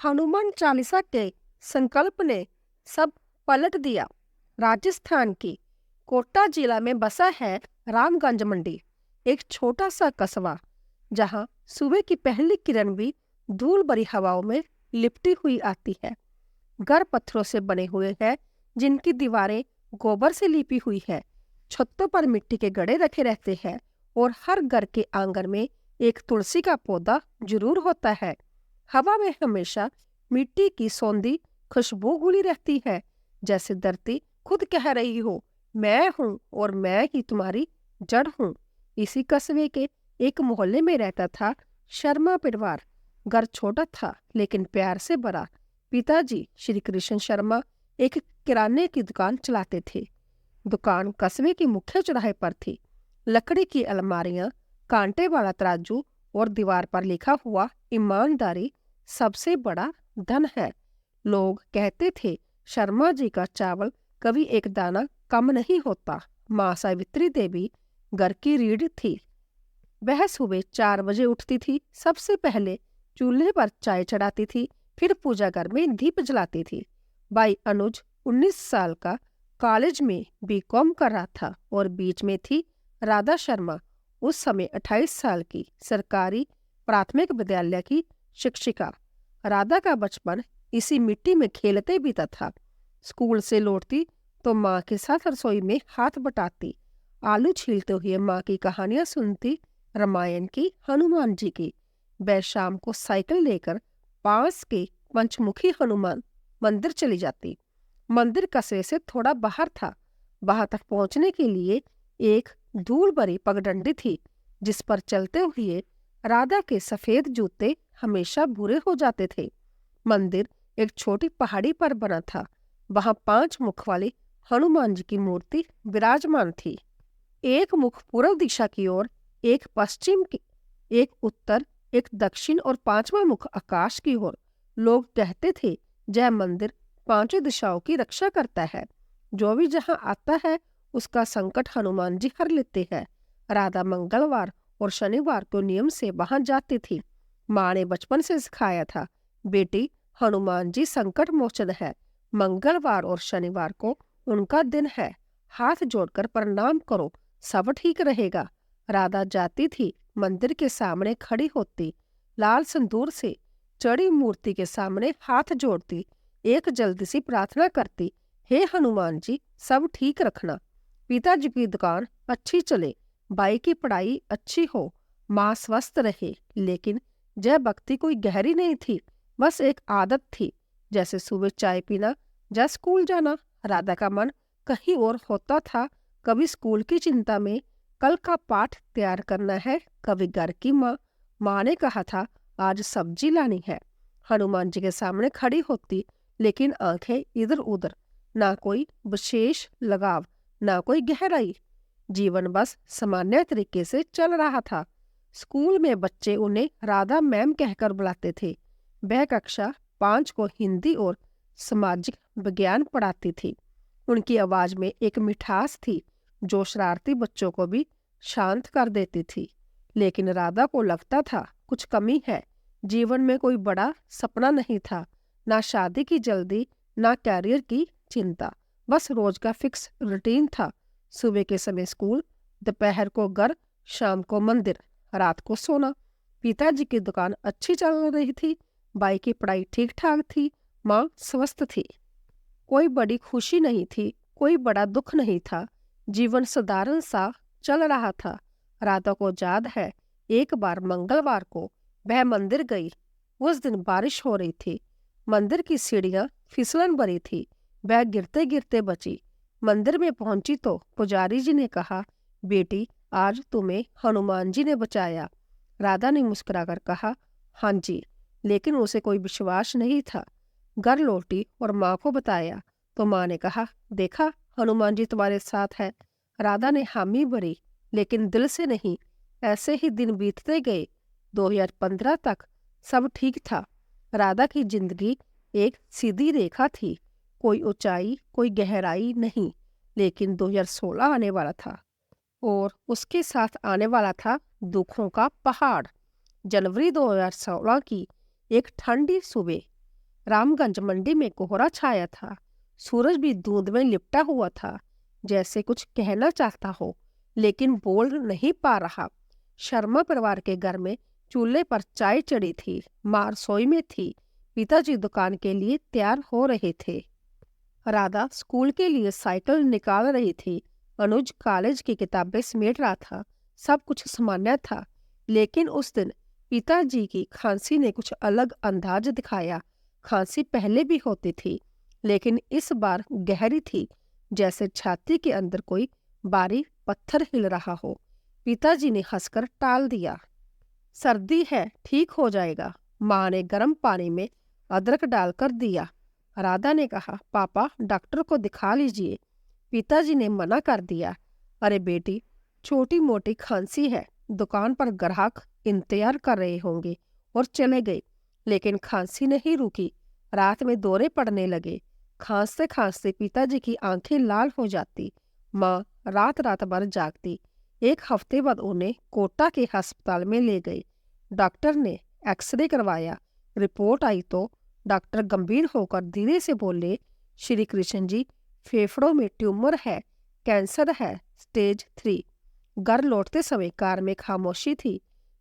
हनुमान चालीसा के संकल्प ने सब पलट दिया। राजस्थान की कोटा जिला में बसा है रामगंज मंडी, एक छोटा सा कस्बा जहां सुबह की पहली किरण भी धूल भरी हवाओं में लिपटी हुई आती है। घर पत्थरों से बने हुए हैं, जिनकी दीवारें गोबर से लिपी हुई है। छतों पर मिट्टी के गड़े रखे रहते हैं और हर घर के आंगन में एक तुलसी का पौधा जरूर होता है। हवा में हमेशा मिट्टी की सौंधी खुशबू घुली रहती है, जैसे धरती खुद कह रही हो, मैं हूँ और मैं ही तुम्हारी जड़ हूँ। इसी कस्बे के एक मोहल्ले में रहता था शर्मा परिवार। घर छोटा था लेकिन प्यार से भरा। पिताजी श्री कृष्ण शर्मा एक किराने की दुकान चलाते थे। दुकान कस्बे की मुख्य चौराहे पर थी। लकड़ी की अलमारियां, कांटे वाला तराजू और दीवार पर लिखा हुआ ईमानदारी सबसे बड़ा धन है। लोग कहते थे शर्मा जी का चावल कभी एक दाना कम नहीं होता। माँ सावित्री देवी घर की रीढ़ थी। वह सुबह 4 बजे उठती थी। सबसे पहले चूल्हे पर चाय चढ़ाती थी, फिर पूजा घर में दीप जलाती थी। भाई अनुज 19 साल का, कॉलेज में बीकॉम कर रहा था और बीच में थी राधा शर्मा, उस समय 28 साल की, सरकारी प्राथमिक विद्यालय की शिक्षिका। राधा का बचपन इसी मिट्टी में खेलते बीता था। स्कूल से लौटती तो माँ के साथ रसोई में हाथ बटाती, आलू छीलते हुए माँ की कहानियां सुनती, रामायण की, हनुमान जी की। वह शाम को साइकिल लेकर पास के पंचमुखी हनुमान मंदिर चली जाती। मंदिर कस्बे से थोड़ा बाहर था। वहां तक पहुंचने के लिए एक धूल भरी पगडंडी थी, जिस पर चलते हुए राधा के सफेद जूते हमेशा भूरे हो जाते थे। मंदिर एक छोटी पहाड़ी पर बना था। वहां 5 मुख वाली हनुमान जी की मूर्ति विराजमान थी। एक मुख पूर्व दिशा की ओर, एक पश्चिम की, एक उत्तर, एक दक्षिण और 5वां मुख आकाश की ओर। लोग कहते थे यह मंदिर 5 दिशाओं की रक्षा करता है। जो भी जहां आता है उसका संकट हनुमान जी हर लेते हैं। राधा मंगलवार और शनिवार को नियम से वहां जाती थी। माँ ने बचपन से सिखाया था, बेटी हनुमान जी संकट मोचन है। मंगलवार और शनिवार को उनका दिन है। हाथ जोड़कर प्रणाम करो, सब ठीक रहेगा। राधा जाती थी, मंदिर के सामने खड़ी होती, लाल सिंदूर से चढ़ी मूर्ति के सामने हाथ जोड़ती, एक जल्दी सी प्रार्थना करती, हे हनुमान जी सब ठीक रखना। पिताजी की दुकान अच्छी चले, भाई की पढ़ाई अच्छी हो, माँ स्वस्थ रहे। लेकिन यह भक्ति कोई गहरी नहीं थी, बस एक आदत थी, जैसे सुबह चाय पीना या स्कूल जाना। राधा का मन कहीं और होता था। कभी स्कूल की चिंता में कल का पाठ तैयार करना है, कभी घर की माँ ने कहा था आज सब्जी लानी है। हनुमान जी के सामने खड़ी होती, लेकिन आंखें इधर उधर, ना कोई विशेष लगाव, ना कोई गहराई। जीवन बस सामान्य तरीके से चल रहा था। स्कूल में बच्चे उन्हें राधा मैम कहकर बुलाते थे। वह कक्षा 5 को हिंदी और सामाजिक विज्ञान पढ़ाती थी। उनकी आवाज में एक मिठास थी जो शरारती बच्चों को भी शांत कर देती थी। लेकिन राधा को लगता था कुछ कमी है। जीवन में कोई बड़ा सपना नहीं था, ना शादी की जल्दी, ना कैरियर की चिंता। बस रोज का फिक्स रूटीन था। सुबह के समय स्कूल, दोपहर को घर, शाम को मंदिर, रात को सोना। पिताजी की दुकान अच्छी चल रही थी, भाई की पढ़ाई ठीक ठाक थी, माँ स्वस्थ थी। कोई बड़ी खुशी नहीं थी, कोई बड़ा दुख नहीं था। जीवन साधारण सा चल रहा था। राधा को याद है, एक बार मंगलवार को वह मंदिर गई। उस दिन बारिश हो रही थी। मंदिर की सीढ़ियां फिसलन भरी थी। वह गिरते गिरते बची। मंदिर में पहुंची तो पुजारी जी ने कहा, बेटी आज तुम्हें हनुमान जी ने बचाया। राधा ने मुस्कुराकर कहा, हाँ जी, लेकिन उसे कोई विश्वास नहीं था। घर लौटी और माँ को बताया तो माँ ने कहा, देखा हनुमान जी तुम्हारे साथ है। राधा ने हामी भरी, लेकिन दिल से नहीं। ऐसे ही दिन बीतते गए। 2015 तक सब ठीक था। राधा की जिंदगी एक सीधी रेखा थी, कोई ऊंचाई, कोई गहराई नहीं। लेकिन 2016 आने वाला था और उसके साथ आने वाला था दुखों का पहाड़। जनवरी 2016 की एक ठंडी सुबह रामगंज मंडी में कोहरा छाया था। सूरज भी धुंध में लिपटा हुआ था, जैसे कुछ कहना चाहता हो लेकिन बोल नहीं पा रहा। शर्मा परिवार के घर में चूल्हे पर चाय चढ़ी थी। माँ रसोई में थी। पिताजी दुकान के लिए तैयार हो रहे थे। राधा स्कूल के लिए साइकिल निकाल रही थी। अनुज कॉलेज की किताबें समेट रहा था। सब कुछ सामान्य था, लेकिन उस दिन पिताजी की खांसी ने कुछ अलग अंदाज दिखाया। खांसी पहले भी होती थी, लेकिन इस बार गहरी थी, जैसे छाती के अंदर कोई बारीक पत्थर हिल रहा हो। पिताजी ने हंसकर टाल दिया। सर्दी है, ठीक हो जाएगा। माँ ने गर्म पानी में अदरक डालकर दिया। राधा ने कहा, पापा डॉक्टर को दिखा लीजिए। पिताजी ने मना कर दिया। अरे बेटी, छोटी मोटी खांसी है, दुकान पर ग्राहक इंतजार कर रहे होंगे। और चले गए, लेकिन खांसी नहीं रुकी। रात में दौरे पड़ने लगे। खांसते खांसते पिताजी की आंखें लाल हो जाती। माँ रात रात भर जागती। एक हफ्ते बाद उन्हें कोटा के अस्पताल में ले गए। डॉक्टर ने एक्सरे करवाया। रिपोर्ट आई तो डॉक्टर गंभीर होकर धीरे से बोले, श्री कृष्ण जी, फेफड़ों में ट्यूमर है, कैंसर है, स्टेज 3। घर लौटते समय कार में खामोशी थी।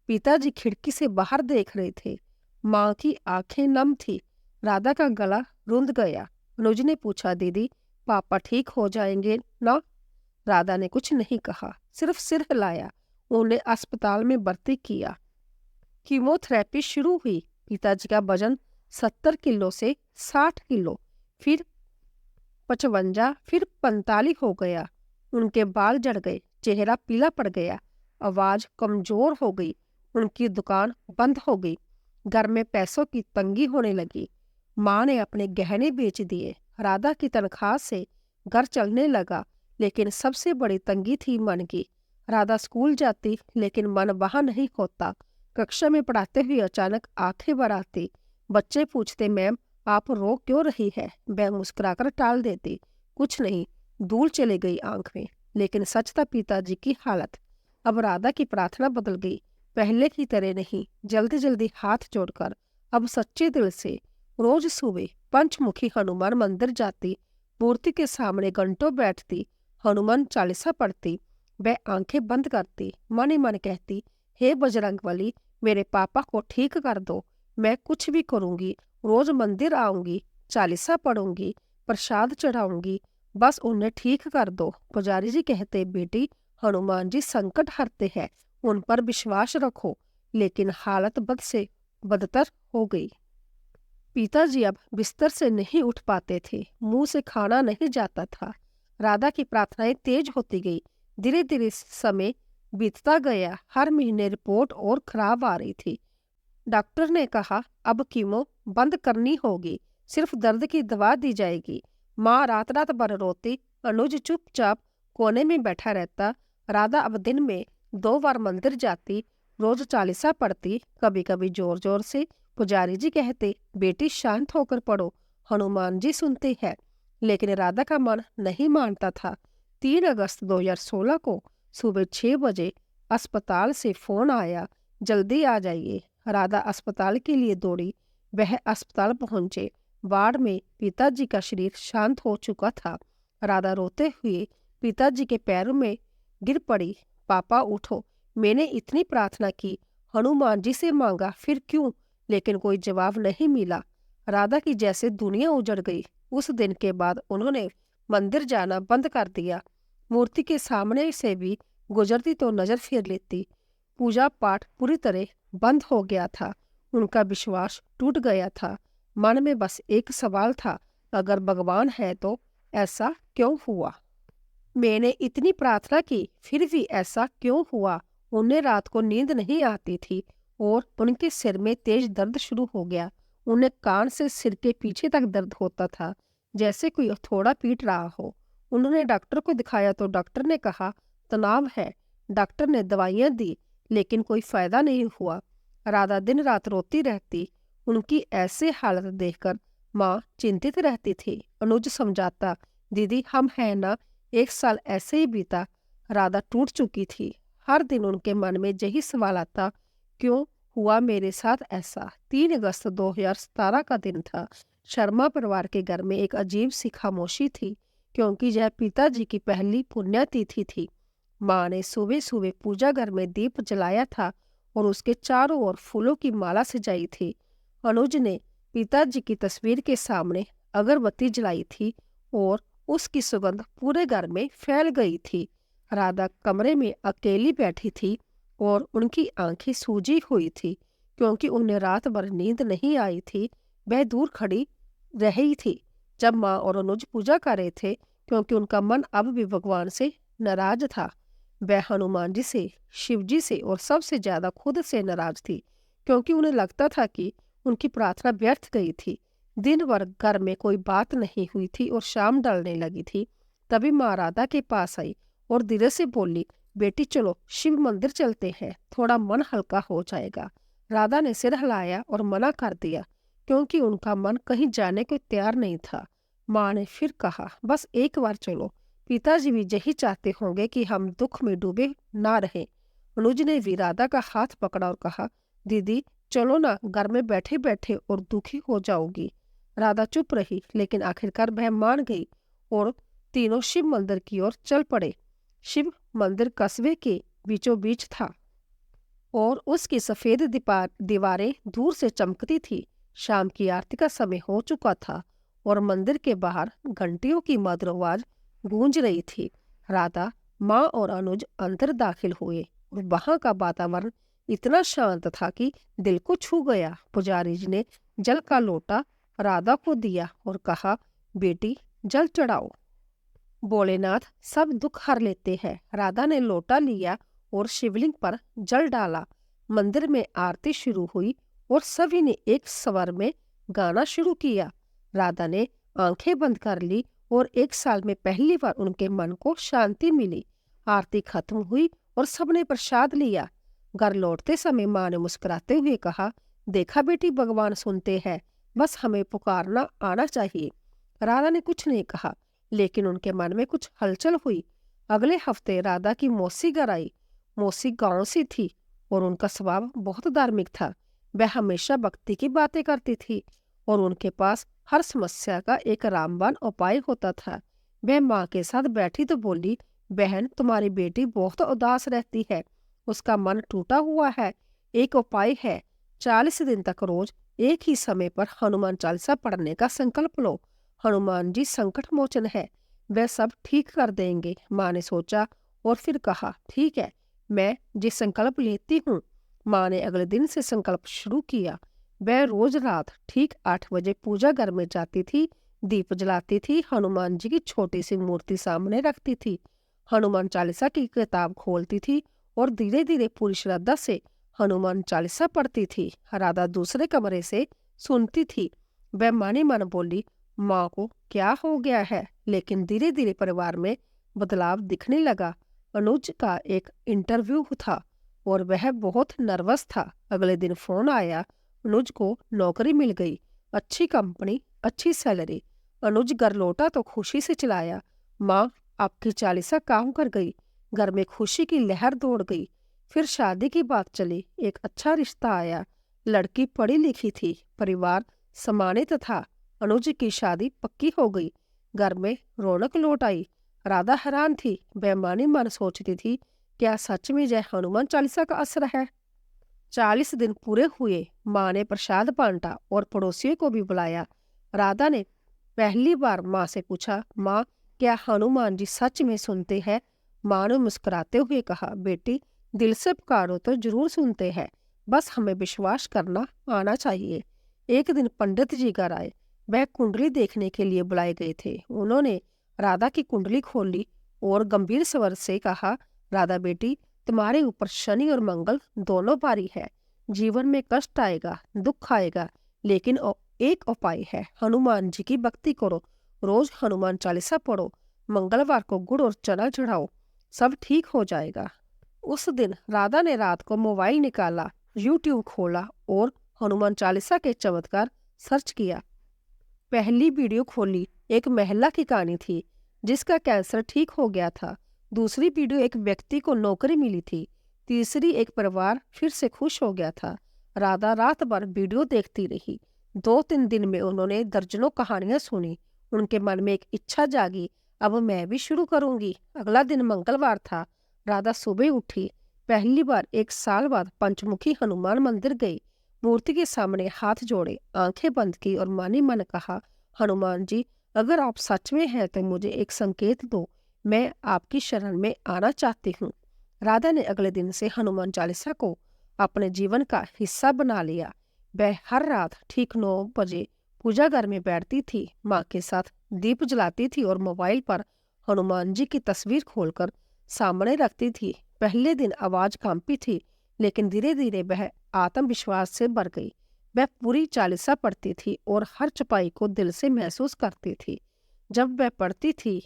पिताजी खिड़की से बाहर देख रहे थे। माँ की आंखें नम थी। राधा का गला रुंध गया। अनुज ने पूछा, दीदी पापा ठीक हो जाएंगे ना? राधा ने कुछ नहीं कहा, सिर्फ सिर हिलाया। उन्हें अस्पताल में भर्ती किया। कीमोथेरेपी शुरू हुई। पिताजी का वजन 70 किलो से 60 किलो, फिर 55, फिर 45 हो गया। उनके बाल झड़ गए, चेहरा पीला पड़ गया, आवाज कमजोर हो गई। उनकी दुकान बंद हो गई। घर में पैसों की तंगी होने लगी। माँ ने अपने गहने बेच दिए। राधा की तनख्वाह से घर चलने लगा, लेकिन सबसे बड़ी तंगी थी मन की। राधा स्कूल जाती, लेकिन मन वहां नहीं होता। कक्षा में पढ़ाते हुए अचानक आंखें भर आती। बच्चे पूछते, मैम आप रो क्यों रही है? वह मुस्कुराकर टाल देती, कुछ नहीं। धूल चली गई आंख में। लेकिन सच था पिताजी की हालत। अब राधा की प्रार्थना बदल गई। पहले की तरह नहीं, जल्दी जल्दी हाथ जोड़कर, अब सच्चे दिल से। रोज सुबह पंचमुखी हनुमान मंदिर जाती, मूर्ति के सामने घंटों बैठती, हनुमान चालीसा पढ़ती। वह आंखें बंद करती, मन ही मन कहती, हे बजरंगबली, मेरे पापा को ठीक कर दो। मैं कुछ भी करूंगी, रोज मंदिर आऊंगी, चालीसा पढ़ूंगी, प्रसाद चढ़ाऊंगी, बस उन्हें ठीक कर दो। पुजारी जी कहते, बेटी हनुमान जी संकट हरते हैं, उन पर विश्वास रखो। लेकिन हालत बद से बदतर हो गई। पिताजी अब बिस्तर से नहीं उठ पाते थे, मुंह से खाना नहीं जाता था। राधा की प्रार्थनाएं तेज होती गई। धीरे धीरे समय बीतता गया। हर महीने रिपोर्ट और खराब आ रही थी। डॉक्टर ने कहा, अब कीमो बंद करनी होगी, सिर्फ दर्द की दवा दी जाएगी। माँ रात रात भर रोती। अनुज चुपचाप कोने में बैठा रहता। राधा अब दिन में 2 बार मंदिर जाती, रोज चालीसा पढ़ती, कभी कभी जोर जोर से। पुजारी जी कहते, बेटी शांत होकर पढ़ो, हनुमान जी सुनते हैं। लेकिन राधा का मन नहीं मानता था। 3 अगस्त 2016 को सुबह 6 बजे अस्पताल से फोन आया, जल्दी आ जाइए। राधा अस्पताल के लिए दौड़ी। वह अस्पताल पहुंचे। वार्ड में पिताजी का शरीर शांत हो चुका था। राधा रोते हुए पिताजी के पैरों में गिर पड़ी। पापा उठो, मैंने इतनी प्रार्थना की, हनुमान जी से मांगा, फिर क्यों? लेकिन कोई जवाब नहीं मिला। राधा की जैसे दुनिया उजड़ गई। उस दिन के बाद उन्होंने मंदिर जाना बंद कर दिया। मूर्ति के सामने से भी गुजरती तो नजर फेर लेती। पूजा पाठ पूरी तरह बंद हो गया था। उनका विश्वास टूट गया था। मन में बस एक सवाल था, अगर भगवान है तो ऐसा क्यों हुआ? मैंने इतनी प्रार्थना की, फिर भी ऐसा क्यों हुआ? उन्हें रात को नींद नहीं आती थी और उनके सिर में तेज दर्द शुरू हो गया। उन्हें कान से सिर के पीछे तक दर्द होता था, जैसे कोई थोड़ा पीट रहा हो। उन्होंने डॉक्टर को दिखाया तो डॉक्टर ने कहा तनाव है। डॉक्टर ने दवाइयां दी, लेकिन कोई फायदा नहीं हुआ। राधा दिन रात रोती रहती। उनकी ऐसे हालत देखकर माँ चिंतित रहती थी। अनुज समझाता, दीदी हम हैं ना, 1 साल ऐसे ही बीता। राधा टूट चुकी थी। हर दिन उनके मन में यही सवाल आता, क्यों हुआ मेरे साथ ऐसा? 3 अगस्त 2017 का दिन था। शर्मा परिवार के घर में एक अजीब सी खामोशी थी, क्योंकि यह पिताजी की पहली पुण्यतिथि थी। माँ ने सुबह सुबह पूजा घर में दीप जलाया था और उसके चारों ओर फूलों की माला सजाई थी। अनुज ने पिताजी की तस्वीर के सामने अगरबत्ती जलाई थी और उसकी सुगंध पूरे घर में फैल गई थी। राधा कमरे में अकेली बैठी थी और उनकी आंखें सूजी हुई थी, क्योंकि उन्हें रात भर नींद नहीं आई थी। वह दूर खड़ी रही थी जब माँ और अनुज पूजा कर रहे थे, क्योंकि उनका मन अब भी भगवान से नाराज था। वह हनुमान जी से, शिव जी से और सबसे ज्यादा खुद से नाराज थी, क्योंकि उन्हें लगता था कि उनकी प्रार्थना व्यर्थ गई थी। दिन भर घर में कोई बात नहीं हुई थी और शाम ढलने लगी थी। तभी माँ राधा के पास आई और धीरे से बोली, बेटी चलो शिव मंदिर चलते हैं, थोड़ा मन हल्का हो जाएगा। राधा ने सिर हिलाया और मना कर दिया, क्योंकि उनका मन कहीं जाने को तैयार नहीं था। माँ ने फिर कहा, बस एक बार चलो, पिताजी भी यही चाहते होंगे कि हम दुख में डूबे ना रहें। अनुज ने भी राधा का हाथ पकड़ा और कहा, दीदी चलो ना, घर में बैठे बैठे और दुखी हो जाओगी। राधा चुप रही, लेकिन आखिरकार वह मान गई और तीनों शिव मंदिर की ओर चल पड़े। शिव मंदिर कस्बे के बीचों बीच था और उसकी सफेद दीवारें दूर से चमकती थी। शाम की आरती का समय हो चुका था और मंदिर के बाहर घंटियों की मधुर आवाज गूंज रही थी। राधा, माँ और अनुज अंदर दाखिल हुए और वहां का वातावरण इतना शांत था कि दिल को छू गया। पुजारी जी ने जल का लोटा राधा को दिया और कहा, बेटी जल चढ़ाओ, भोलेनाथ सब दुख हर लेते हैं। राधा ने लोटा लिया और शिवलिंग पर जल डाला। मंदिर में आरती शुरू हुई और सभी ने एक स्वर में गाना शुरू किया। राधा ने आंखें बंद कर ली और 1 साल में पहली बार उनके मन को शांति मिली। आरती खत्म हुई और सबने प्रसाद लिया। घर लौटते समय माँ ने मुस्कुराते हुए कहा, देखा बेटी, भगवान सुनते हैं, बस हमें पुकारना आना चाहिए। राधा ने कुछ नहीं कहा, लेकिन उनके मन में कुछ हलचल हुई। अगले हफ्ते राधा की मौसी घर आई। मौसी गांव से थी और उनका स्वभाव बहुत धार्मिक था। वह हमेशा भक्ति की बातें करती थी और उनके पास हर समस्या का एक रामबाण उपाय होता था। वह माँ के साथ बैठी तो बोली, बहन तुम्हारी बेटी बहुत उदास रहती है, उसका मन टूटा हुआ है। एक उपाय है, 40 दिन तक रोज एक ही समय पर हनुमान चालीसा पढ़ने का संकल्प लो। हनुमान जी संकट मोचन है, वह सब ठीक कर देंगे। माँ ने सोचा और फिर कहा, ठीक है, मैं ये संकल्प लेती हूँ। माँ ने अगले दिन से संकल्प शुरू किया। वह रोज रात ठीक 8 बजे पूजा घर में जाती थी, दीप जलाती थी, हनुमान जी की छोटी सी मूर्ति सामने रखती थी, हनुमान चालीसा की किताब खोलती थी और धीरे धीरे पूरी श्रद्धा से हनुमान चालीसा पढ़ती थी। राधा दूसरे कमरे से सुनती थी। वह मानी मन बोली, माँ को क्या हो गया है? लेकिन धीरे धीरे परिवार में बदलाव दिखने लगा। अनुज का एक इंटरव्यू था और वह बहुत नर्वस था। अगले दिन फोन आया, अनुज को नौकरी मिल गई, अच्छी कंपनी, अच्छी सैलरी। अनुज घर लौटा तो खुशी से चिल्लाया, माँ आपकी चालीसा काम कर गई। घर में खुशी की लहर दौड़ गई। फिर शादी की बात चली, एक अच्छा रिश्ता आया, लड़की पढ़ी लिखी थी, परिवार सम्मानित था। अनुज की शादी पक्की हो गई, घर में रौनक लौट आई। राधा हैरान थी, वह मानी मन सोचती थी, क्या सच में जय हनुमान चालीसा का असर है? 40 दिन पूरे हुए। माँ ने प्रसाद बांटा और पड़ोसियों को भी बुलाया। राधा ने पहली बार माँ से पूछा, माँ क्या हनुमान जी सच में सुनते हैं? माँ ने मुस्कुराते हुए कहा, बेटी दिल से पुकारो तो जरूर सुनते हैं, बस हमें विश्वास करना आना चाहिए। एक दिन पंडित जी घर आए, वह कुंडली देखने के लिए बुलाए गए थे। उन्होंने राधा की कुंडली खोली और गंभीर स्वर से कहा, राधा बेटी तुम्हारे ऊपर शनि और मंगल दोनों भारी है, जीवन में कष्ट आएगा, दुख आएगा, लेकिन एक उपाय है, हनुमान जी की भक्ति करो, रोज हनुमान चालीसा पढ़ो, मंगलवार को गुड़ और चना चढ़ाओ, सब ठीक हो जाएगा। उस दिन राधा ने रात को मोबाइल निकाला, यूट्यूब खोला और हनुमान चालीसा के चमत्कार सर्च किया। पहली वीडियो खोली, एक महिला की कहानी थी जिसका कैंसर ठीक हो गया था। दूसरी वीडियो एक व्यक्ति को नौकरी मिली थी। तीसरी एक परिवार फिर से खुश हो गया था। राधा रात भर वीडियो देखती रही। 2-3 दिन में उन्होंने दर्जनों कहानियां सुनी। उनके मन में एक इच्छा जागी, अब मैं भी शुरू करूंगी। अगला दिन मंगलवार था। राधा सुबह उठी, पहली बार 1 साल बाद पंचमुखी हनुमान मंदिर गई। मूर्ति के सामने हाथ जोड़े, आंखें बंद की और मानी मन कहा, हनुमान जी, अगर आप सच में हैं तो मुझे एक संकेत दो, मैं आपकी शरण में आना चाहती हूँ। राधा ने अगले दिन से हनुमान चालीसा को अपने जीवन का हिस्सा बना लिया। वह हर रात ठीक 9 बजे पूजा घर में बैठती थी, माँ के साथ दीप जलाती थी और मोबाइल पर हनुमान जी की तस्वीर खोलकर सामने रखती थी। पहले दिन आवाज कांपी थी, लेकिन धीरे धीरे वह आत्मविश्वास से भर गई। वह पूरी चालीसा पढ़ती थी और हर चौपाई को दिल से महसूस करती थी। जब वह पढ़ती थी,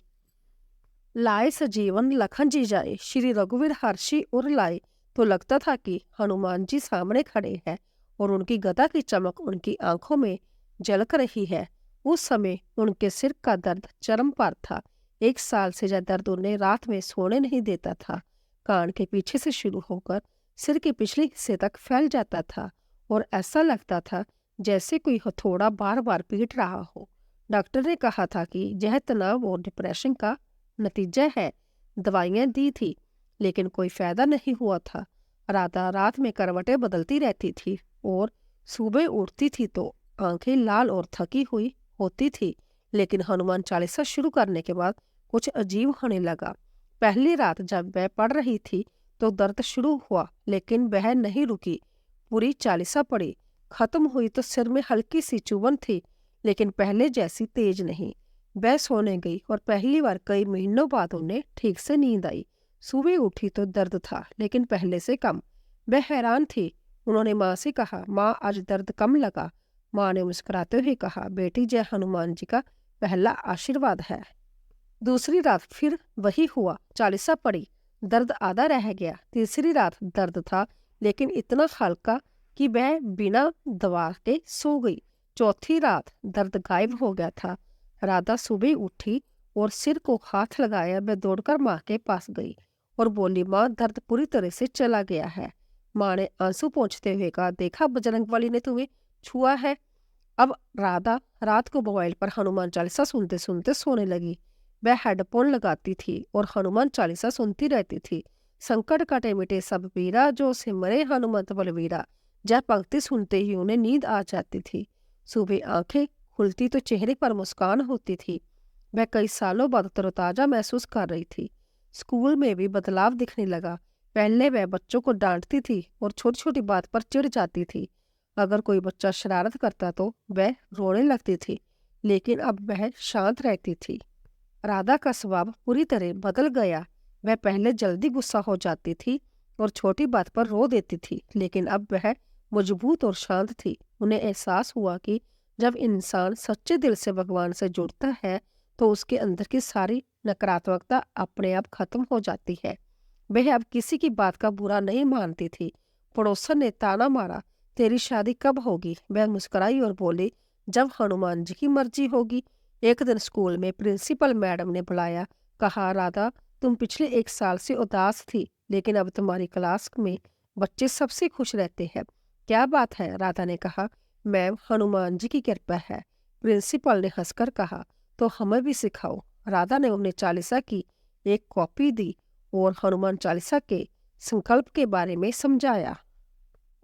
लाए सजीवन लखन जी जाए, श्री रघुवीर हर्षि उर लाए, तो लगता था कि हनुमान जी सामने खड़े हैं और उनकी गदा की चमक उनकी आंखों में झलक रही है। उस समय उनके सिर का दर्द चरम पर था। 1 साल से ज्यादा दर्द उन्हें रात में सोने नहीं देता था। कान के पीछे से शुरू होकर सिर के पिछले हिस्से तक फैल जाता था और ऐसा लगता था जैसे कोई हथौड़ा बार बार पीट रहा हो। डॉक्टर ने कहा था कि यह तनाव और डिप्रेशन का नतीजा है। दवाइयां दी थी, लेकिन कोई फायदा नहीं हुआ था। राधा रात में करवटें बदलती रहती थी और सुबह उठती थी तो आंखें लाल और थकी हुई होती थी। लेकिन हनुमान चालीसा शुरू करने के बाद कुछ अजीब होने लगा। पहली रात जब वह पढ़ रही थी तो दर्द शुरू हुआ, लेकिन वह नहीं रुकी। पूरी चालीसा पढ़ी। खत्म हुई तो सिर में हल्की सी चुभन थी, लेकिन पहले जैसी तेज नहीं। वह सोने गई और पहली बार कई महीनों बाद उन्हें ठीक से नींद आई। सुबह उठी तो दर्द था, लेकिन पहले से कम। वह हैरान थी। उन्होंने माँ से कहा, माँ आज दर्द कम लगा। माँ ने मुस्कुराते हुए कहा, बेटी, जय हनुमान जी का पहला आशीर्वाद है। दूसरी रात फिर वही हुआ। चालीसा पड़ी, दर्द आधा रह गया। तीसरी रात दर्द था, लेकिन इतना हल्का कि वह बिना दवा के सो गई। चौथी रात दर्द गायब हो गया था। राधा सुबह उठी और सिर को हाथ लगाया। वह दौड़कर माँ के पास गई और बोली, माँ, दर्द पूरी तरह से चला गया है। माँ ने आंसू पोंछते हुए कहा, देखा, बजरंगबली ने तुम्हें छुआ है। अब राधा रात को मोबाइल पर हनुमान चालीसा सुनते सुनते सोने लगी। वह हेडफोन लगाती थी और हनुमान चालीसा सुनती रहती थी। संकट कटे मिटे सब पीरा, जो सिमरे हनुमत बलवीरा। जब पंक्ति सुनते ही उन्हें नींद आ जाती थी। सुबह आंखें खुलती तो चेहरे पर मुस्कान होती थी। वह कई सालों बाद तरोताजा महसूस कर रही थी। स्कूल में भी बदलाव दिखने लगा। पहले वह बच्चों को डांटती थी और छोटी छोटी बात पर चिढ़ जाती थी। अगर कोई बच्चा शरारत करता तो वह रोने लगती थी, लेकिन अब वह शांत रहती थी। राधा का स्वभाव पूरी तरह बदल गया। वह पहले जल्दी गुस्सा हो जाती थी और छोटी बात पर रो देती थी, लेकिन अब वह मजबूत और शांत थी। उन्हें एहसास हुआ कि जब इंसान सच्चे दिल से भगवान से जुड़ता है तो उसके अंदर की सारी नकारात्मकता अपने आप खत्म हो जाती है। वह अब किसी की बात का बुरा नहीं मानती थी। पड़ोसन ने ताना मारा, तेरी शादी कब होगी? वह मुस्कुराई और बोली, जब हनुमान जी की मर्जी होगी। एक दिन स्कूल में प्रिंसिपल मैडम ने बुलाया। कहा, राधा, तुम पिछले 1 साल से उदास थी, लेकिन अब तुम्हारी क्लास में बच्चे सबसे खुश रहते हैं। क्या बात है? राधा ने कहा, मैम, हनुमान जी की कृपा है। प्रिंसिपल ने हंसकर कहा, तो हमें भी सिखाओ। राधा ने उन्हें चालीसा की एक कॉपी दी और हनुमान चालीसा के संकल्प के बारे में समझाया।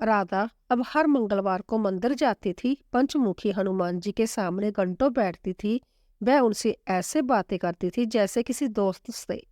राधा अब हर मंगलवार को मंदिर जाती थी। पंचमुखी हनुमान जी के सामने घंटों बैठती थी। वह उनसे ऐसे बातें करती थी जैसे किसी दोस्त से।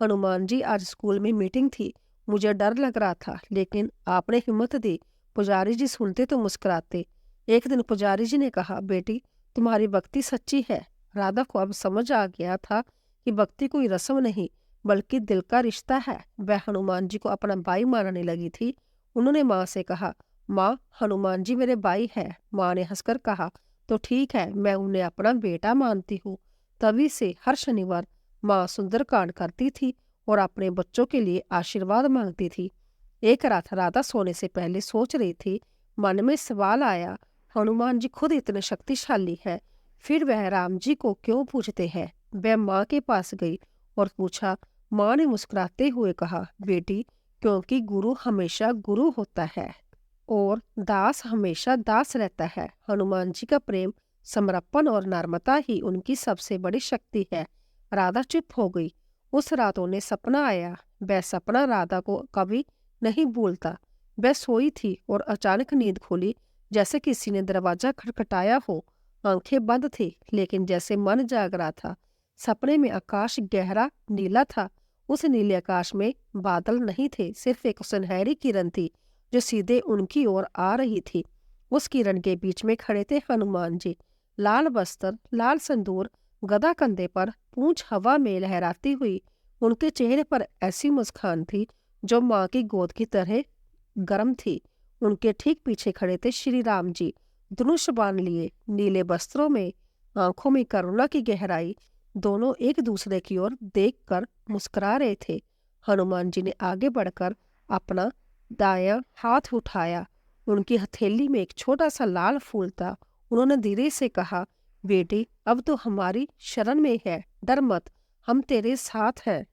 हनुमान जी, आज स्कूल में मीटिंग थी। मुझे डर लग रहा था, लेकिन आपने हिम्मत दी। पुजारी जी सुनते तो मुस्कुराते। एक दिन पुजारी जी ने कहा, बेटी, तुम्हारी भक्ति सच्ची है। राधा को अब समझ आ गया था कि भक्ति कोई रस्म नहीं, बल्कि दिल का रिश्ता है। वह हनुमान जी को अपना भाई मानने लगी थी। उन्होंने माँ से कहा, माँ, हनुमान जी मेरे भाई हैं। माँ ने हंसकर कहा, तो ठीक है, मैं उन्हें अपना बेटा मानती हूँ। तभी से हर शनिवार माँ सुंदरकांड करती थी और अपने बच्चों के लिए आशीर्वाद मांगती थी। एक रात राधा सोने से पहले सोच रही थी। मन में सवाल आया, हनुमान जी खुद इतने शक्तिशाली हैं, फिर वह राम जी को क्यों पूछते हैं? वह माँ के पास गई और पूछा। माँ ने मुस्कुराते हुए कहा, बेटी, क्योंकि गुरु हमेशा गुरु होता है। और दास हमेशा दास रहता है। हनुमान जी का प्रेम, समर्पण और नम्रता ही उनकी सबसे बड़ी शक्ति है। राधा चुप हो गई। उस रात उन्हें सपना आया। वह सपना राधा को कभी नहीं भूलता। वह सोई थी और अचानक नींद खुली, जैसे किसी ने दरवाजा खटखटाया हो। आंखें बंद थी, लेकिन जैसे मन जाग रहा था। सपने में आकाश गहरा नीला था। उस नीले आकाश में बादल नहीं थे, सिर्फ एक सुनहरी किरण थी जो सीधे उनकी ओर आ रही थी। उस किरण के बीच में खड़े थे हनुमान जी, लाल वस्त्र, लाल संदूर, गदा कंधे पर, पूंछ हवा में लहराती हुई। उनके चेहरे पर ऐसी मुस्कान थी जो माँ की गोद की तरह गर्म थी। उनके ठीक पीछे खड़े थे श्री राम जी, धनुष बाण लिए, नीले वस्त्रों में, आंखों में करुणा की गहराई। दोनों एक दूसरे की ओर देखकर मुस्कुरा रहे थे। हनुमान जी ने आगे बढ़कर अपना दायां हाथ उठाया। उनकी हथेली में एक छोटा सा लाल फूल था। उन्होंने धीरे से कहा, बेटी, अब तो हमारी शरण में है, डर मत, हम तेरे साथ हैं।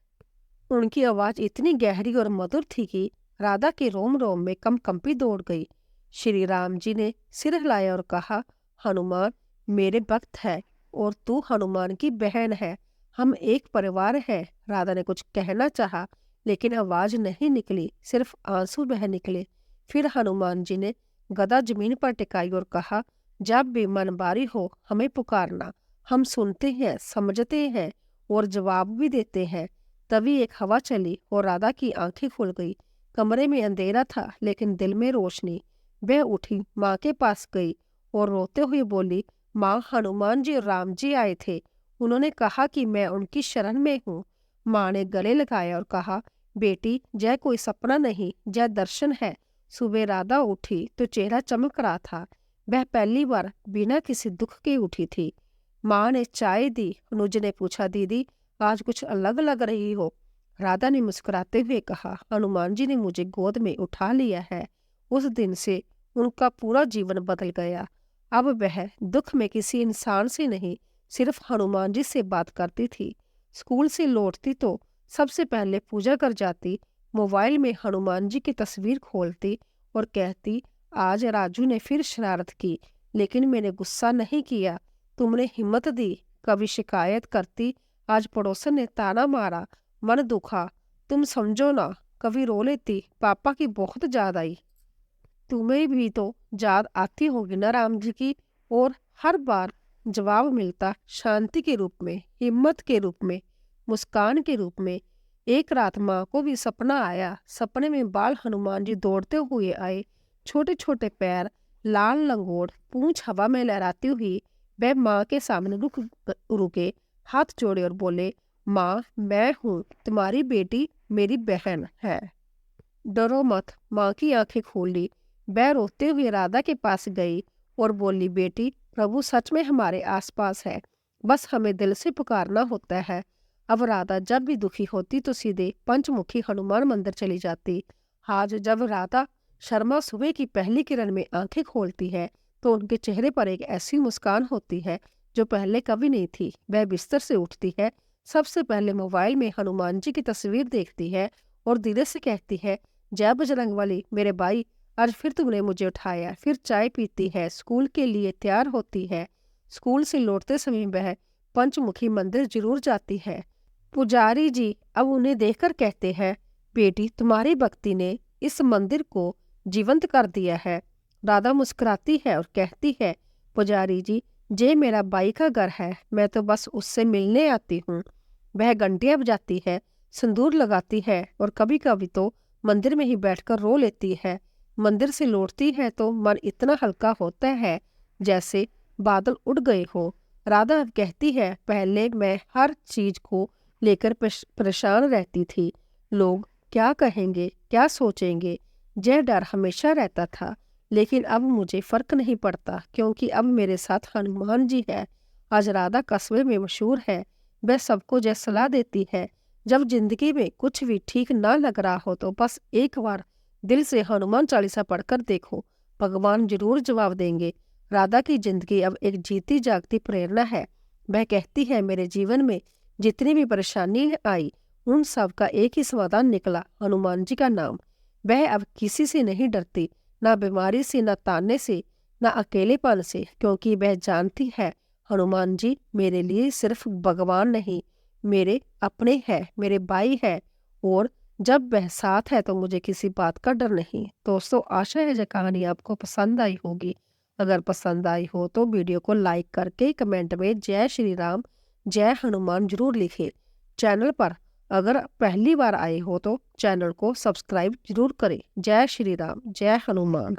उनकी आवाज इतनी गहरी और मधुर थी कि राधा के रोम रोम में कंपी दौड़ गई। श्री राम जी ने सिर हिलाया और कहा, हनुमान मेरे भक्त है और तू हनुमान की बहन है। हम एक परिवार हैं। राधा ने कुछ कहना चाहा, लेकिन आवाज नहीं निकली, सिर्फ आंसू बह निकले। फिर हनुमान जी ने गदा जमीन पर टिकाई और कहा, जब भी मन बारी हो हमें पुकारना, हम सुनते हैं, समझते हैं और जवाब भी देते हैं। तभी एक हवा चली और राधा की आंखें खुल गई। कमरे में अंधेरा था, लेकिन दिल में रोशनी। वह उठी, माँ के पास गई और रोते हुए बोली, माँ, हनुमान जी और राम जी आए थे। उन्होंने कहा कि मैं उनकी शरण में हूँ। माँ ने गले लगाया और कहा, बेटी, जय कोई सपना नहीं, जय दर्शन है। सुबह राधा उठी तो चेहरा चमक रहा था। वह पहली बार बिना किसी दुख के उठी थी। माँ ने चाय दी। अनुज ने पूछा, दीदी आज कुछ अलग लग रही हो। राधा ने मुस्कुराते हुए कहा, हनुमान जी ने मुझे गोद में उठा लिया है। उस दिन से उनका पूरा जीवन बदल गया। अब वह दुख में किसी इंसान से नहीं, सिर्फ हनुमान जी से बात करती थी। स्कूल से लौटती तो सबसे पहले पूजा कर जाती, मोबाइल में हनुमान जी की तस्वीर खोलती और कहती, आज राजू ने फिर शरारत की, लेकिन मैंने गुस्सा नहीं किया, तुमने हिम्मत दी। कभी शिकायत करती, आज पड़ोसन ने ताना मारा, मन दुखा, तुम समझो ना। कभी रो लेती, पापा की बहुत याद आई। तुम्हें भी तो याद आती होगी ना राम जी की। और हर बार जवाब मिलता, शांति के रूप में, हिम्मत के रूप में, मुस्कान के रूप में। एक रात माँ को भी सपना आया। सपने में बाल हनुमान जी दौड़ते हुए आए, छोटे छोटे पैर, लाल लंगोट, पूंछ हवा में लहराती हुई। वह माँ के सामने रुके, हाथ जोड़े और बोले, माँ, मैं हूँ तुम्हारी बेटी, मेरी बहन है, डरो मत। माँ की आंखें खोल ली। वह रोते हुए राधा के पास गई और बोली, बेटी, प्रभु सच में हमारे आसपास है, बस हमें दिल से पुकारना होता है। अब राधा जब भी दुखी होती तो सीधे पंचमुखी हनुमान मंदिर चली जाती। आज जब राधा शर्मा सुबह की पहली किरण में आंखें खोलती है तो उनके चेहरे पर एक ऐसी मुस्कान होती है जो पहले कभी नहीं थी। वह बिस्तर से उठती है, सबसे पहले मोबाइल में हनुमान जी की तस्वीर देखती है और धीरे से कहती है, जय बजरंगबली मेरे भाई, आज फिर तुमने मुझे उठाया। फिर चाय पीती है, स्कूल के लिए तैयार होती है। स्कूल से लौटते समय वह पंचमुखी मंदिर जरूर जाती है। पुजारी जी अब उन्हें देखकर कहते हैं, बेटी, तुम्हारी भक्ति ने इस मंदिर को जीवंत कर दिया है। राधा मुस्कुराती है और कहती है, पुजारी जी, ये मेरा भाई का घर है, मैं तो बस उससे मिलने आती हूँ। वह घंटियां बजाती है, सिंदूर लगाती है और कभी कभी तो मंदिर में ही बैठकर रो लेती है। मंदिर से लौटती है तो मन इतना हल्का होता है जैसे बादल उड़ गए हो। राधा कहती है, पहले मैं हर चीज को लेकर परेशान रहती थी, लोग क्या कहेंगे, क्या सोचेंगे, यह डर हमेशा रहता था। लेकिन अब मुझे फर्क नहीं पड़ता, क्योंकि अब मेरे साथ हनुमान जी है। आज राधा कस्बे में मशहूर है। वह सबको जय सलाह देती है, जब जिंदगी में कुछ भी ठीक ना लग रहा हो तो बस एक बार दिल से हनुमान चालीसा पढ़कर देखो, भगवान जरूर जवाब देंगे। राधा की जिंदगी अब एक जीती जागती प्रेरणा है। वह कहती है, मेरे जीवन में जितनी भी परेशानी आई उन सब का एक ही समाधान निकला, हनुमान जी का नाम। वह अब किसी से नहीं डरती, ना बीमारी से, ना ताने से, ना अकेलेपन से, क्योंकि वह जानती है हनुमान जी मेरे लिए सिर्फ भगवान नहीं, मेरे अपने हैं, मेरे भाई है। और जब वह साथ है तो मुझे किसी बात का डर नहीं। दोस्तों, आशा है ये कहानी आपको पसंद आई होगी। अगर पसंद आई हो तो वीडियो को लाइक करके कमेंट में जय श्री राम, जय हनुमान जरूर लिखें। चैनल पर अगर पहली बार आए हो तो चैनल को सब्सक्राइब जरूर करें। जय श्री राम, जय हनुमान।